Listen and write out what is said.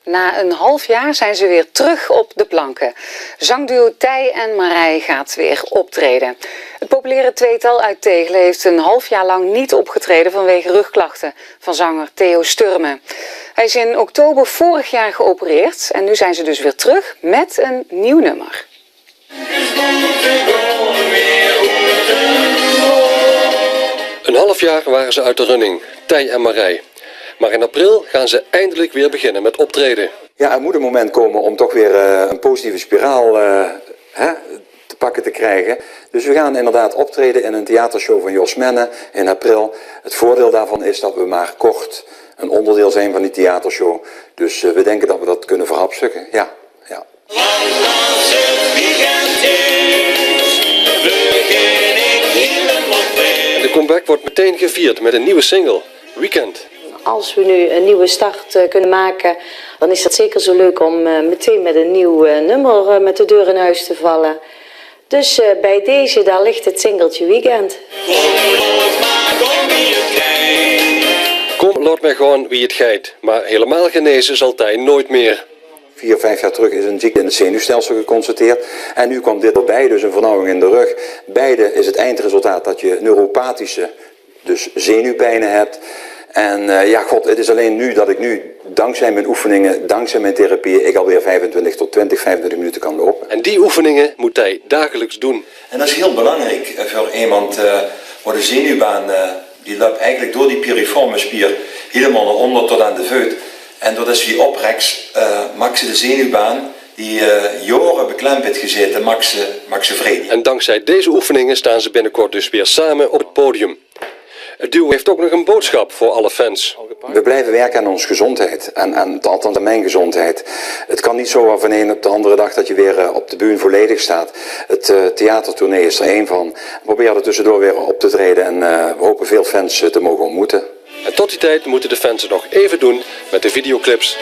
Na een half jaar zijn ze weer terug op de planken. Zangduo Tij en Marij gaat weer optreden. Het populaire tweetal uit Tegelen heeft een half jaar lang niet opgetreden vanwege rugklachten van zanger Theo Sturme. Hij is in oktober vorig jaar geopereerd en nu zijn ze dus weer terug met een nieuw nummer. Een half jaar waren ze uit de running, Tij en Marij. Maar in april gaan ze eindelijk weer beginnen met optreden. Ja, er moet een moment komen om toch weer een positieve spiraal te pakken te krijgen. Dus we gaan inderdaad optreden in een theatershow van Jos Menne in april. Het voordeel daarvan is dat we maar kort een onderdeel zijn van die theatershow. Dus we denken dat we dat kunnen verhapstukken. Ja. De comeback wordt meteen gevierd met een nieuwe single, Weekend. Als we nu een nieuwe start kunnen maken, dan is dat zeker zo leuk om meteen met een nieuw nummer met de deur in huis te vallen. Dus bij deze, daar ligt het singeltje Weekend. Kom, laat mij gewoon wie het geit. Maar helemaal genezen zal Tij nooit meer. 4, 5 jaar terug is een ziekte in het zenuwstelsel geconstateerd. En nu komt dit erbij, dus een vernauwing in de rug. Beide is het eindresultaat dat je neuropathische, dus zenuwpijnen hebt. En het is alleen nu dat ik dankzij mijn oefeningen, dankzij mijn therapie, ik alweer 25 minuten kan lopen. En die oefeningen moet hij dagelijks doen. En dat is heel belangrijk voor iemand waar de zenuwbaan, die loopt eigenlijk door die piriforme spier helemaal naar onder tot aan de veut. En doordat ze die opreks, maakt ze de zenuwbaan, die jaren beklemd heeft gezeten, maakt ze vrede. En dankzij deze oefeningen staan ze binnenkort dus weer samen op het podium. Het duo heeft ook nog een boodschap voor alle fans. We blijven werken aan onze gezondheid, althans aan mijn gezondheid. Het kan niet zo van de een op de andere dag dat je weer op de bühne volledig staat. Het theatertournee is er één van. We proberen er tussendoor weer op te treden en we hopen veel fans te mogen ontmoeten. En tot die tijd moeten de fans het nog even doen met de videoclips.